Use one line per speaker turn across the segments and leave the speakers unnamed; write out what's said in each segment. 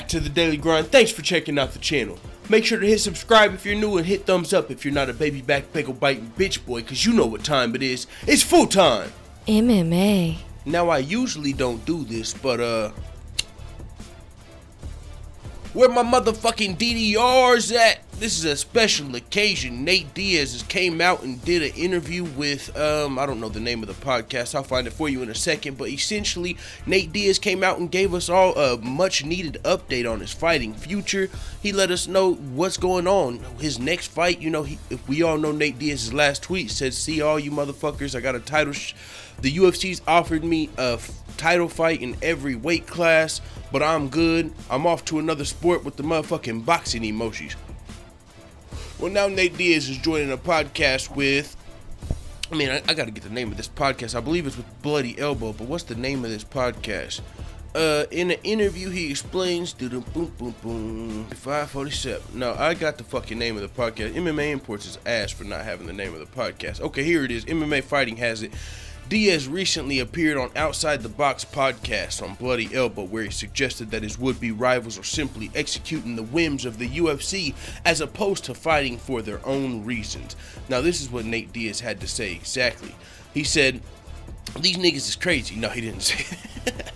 back to the Daily Grind. Thanks for checking out the channel. Make sure to hit subscribe if you're new and hit thumbs up if you're not a baby back bagel biting bitch boy, cause you know what time it is. It's full time.
MMA.
Now I usually don't do this, but where my motherfucking DDRs at? This is a special occasion. Nate Diaz came out and did an interview with, I don't know the name of the podcast. I'll find it for you in a second. But essentially, Nate Diaz came out and gave us all a much needed update on his fighting future. He let us know what's going on. His next fight, you know, if we all know Nate Diaz's last tweet said, "See all you motherfuckers, I got a title. The UFC's offered me a title fight in every weight class, but I'm good. I'm off to another sport with the motherfucking boxing emojis." Well, now Nate Diaz is joining a podcast with, I gotta get the name of this podcast. I believe it's with Bloody Elbow, but what's the name of this podcast? In an interview, he explains, 547. No, I got the fucking name of the podcast. MMA Imports is ass for not having the name of the podcast. Okay, here it is. MMA Fighting has it. Diaz recently appeared on Outside the Box podcast on Bloody Elbow, where he suggested that his would-be rivals are simply executing the whims of the UFC as opposed to fighting for their own reasons. Now, this is what Nate Diaz had to say exactly. He said, "These niggas is crazy." No, he didn't say that.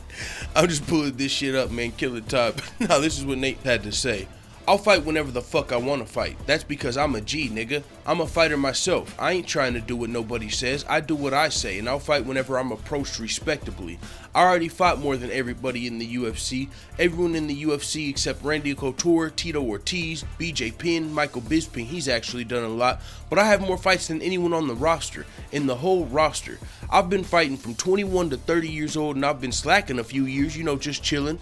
I'm just pulling this shit up, man. Kill the top. No, this is what Nate had to say. "I'll fight whenever the fuck I want to fight. That's because I'm a G, nigga. I'm a fighter myself. I ain't trying to do what nobody says. I do what I say, and I'll fight whenever I'm approached respectably. I already fought more than everybody in the UFC. Everyone in the UFC except Randy Couture, Tito Ortiz, BJ Penn, Michael Bisping. He's actually done a lot. But I have more fights than anyone on the roster, in the whole roster. I've been fighting from 21 to 30 years old, and I've been slacking a few years, you know, just chilling.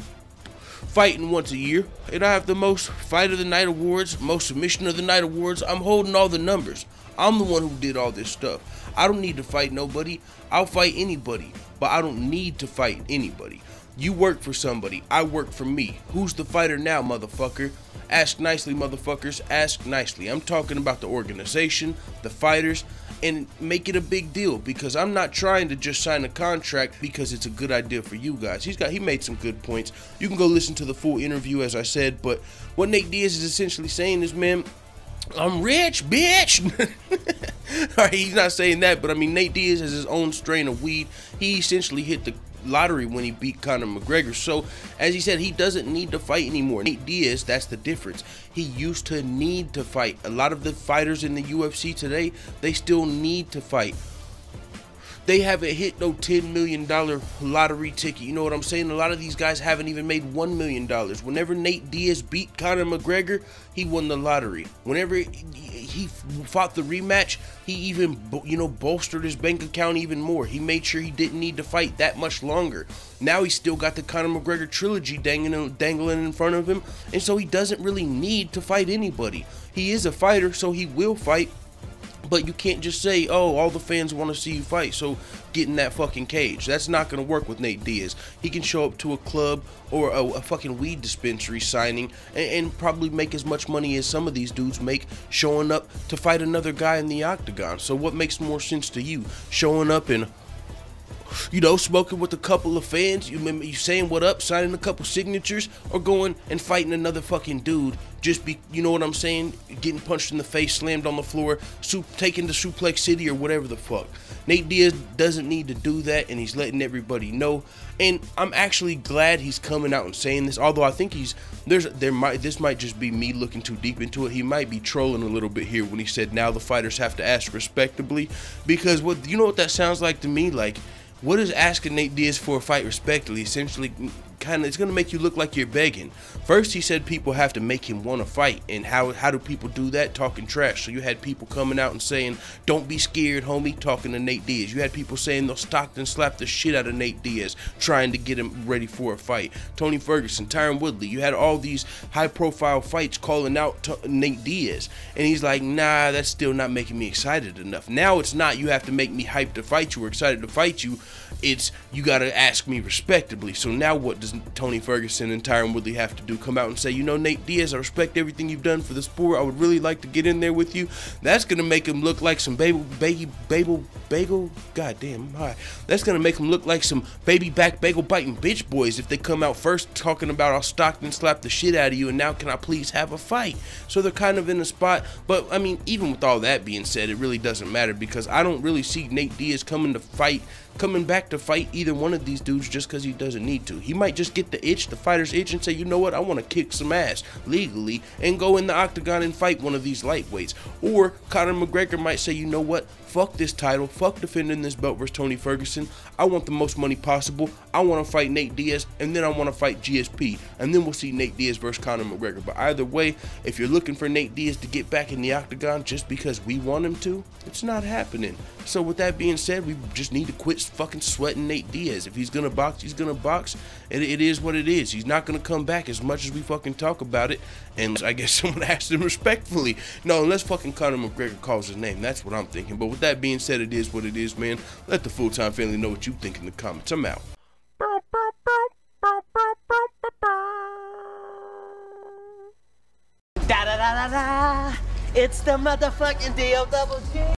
Fighting once a year, and I have the most Fight of the Night awards, most Submission of the Night awards. I'm holding all the numbers. I'm the one who did all this stuff. I don't need to fight nobody. I'll fight anybody, but I don't need to fight anybody. You work for somebody. I work for me. Who's the fighter now, motherfucker? Ask nicely, motherfuckers. Ask nicely. I'm talking about the organization, the fighters, and make it a big deal, because I'm not trying to just sign a contract because it's a good idea for you guys." He made some good points. You can go listen to the full interview, as I said, but what Nate Diaz is essentially saying is, man, I'm rich, bitch. Alright, he's not saying that, but I mean, Nate Diaz has his own strain of weed. He essentially hit the lottery when he beat Conor McGregor. So, as he said, he doesn't need to fight anymore. Nate Diaz, that's the difference. He used to need to fight. A lot of the fighters in the UFC today, they still need to fight. They haven't hit no $10 million lottery ticket. You know what I'm saying? A lot of these guys haven't even made $1 million. Whenever Nate Diaz beat Conor McGregor, he won the lottery. Whenever he fought the rematch, he even, you know, bolstered his bank account even more. He made sure he didn't need to fight that much longer. Now he's still got the Conor McGregor trilogy dangling in front of him, and so he doesn't really need to fight anybody. He is a fighter, so he will fight. But you can't just say, "Oh, all the fans want to see you fight, so get in that fucking cage." That's not going to work with Nate Diaz. He can show up to a club or a fucking weed dispensary signing and probably make as much money as some of these dudes make showing up to fight another guy in the octagon. So what makes more sense to you? Showing up and, you know, smoking with a couple of fans, you saying what up, signing a couple signatures, or going and fighting another fucking dude, you know what I'm saying, getting punched in the face, slammed on the floor, taken to Suplex City or whatever the fuck. Nate Diaz doesn't need to do that, and he's letting everybody know. And I'm actually glad he's coming out and saying this, although I think this might just be me looking too deep into it. He might be trolling a little bit here when he said now the fighters have to ask respectably, because you know what that sounds like to me? Like, what is asking Nate Diaz for a fight respectfully? Essentially, it's going to make you look like you're begging. First, he said people have to make him want to fight. And how do people do that? Talking trash. So you had people coming out and saying, "Don't be scared, homie," talking to Nate Diaz. You had people saying they'll Stockton slap the shit out of Nate Diaz, trying to get him ready for a fight. Tony Ferguson, Tyron Woodley. You had all these high-profile fights calling out Nate Diaz. And he's like, "Nah, that's still not making me excited enough." Now it's not, "You have to make me hyped to fight you or excited to fight you." It's, "You got to ask me respectably." So now what? does Tony Ferguson and Tyron Woodley have to do? Come out and say, you know, Nate Diaz, I respect everything you've done for the sport. I would really like to get in there with you. That's going to make him look like some bagel. God damn, I'm high. That's going to make him look like some baby back bagel biting bitch boys if they come out first talking about I'll Stockton slap the shit out of you and now can I please have a fight? So they're kind of in a spot. But, I mean, even with all that being said, it really doesn't matter because I don't really see Nate Diaz coming back to fight either one of these dudes just because he doesn't need to. He might just get the itch, the fighter's itch, and say, you know what, I want to kick some ass legally and go in the octagon and fight one of these lightweights. Or Conor McGregor might say, you know what, fuck this title, fuck defending this belt versus Tony Ferguson. I want the most money possible. I want to fight Nate Diaz, and then I want to fight GSP, and then we'll see Nate Diaz versus Conor McGregor. But either way, if you're looking for Nate Diaz to get back in the octagon just because we want him to, it's not happening. So with that being said, we just need to quit fucking sweating Nate Diaz. If he's gonna box, he's gonna box. It is what it is. He's not gonna come back as much as we fucking talk about it. And I guess someone asked him respectfully. No, unless fucking Conor McGregor calls his name. That's what I'm thinking. But with that being said, it is what it is, man. Let the full-time family know what you think in the comments. I'm out.
Da da da da da. It's the motherfucking DOG.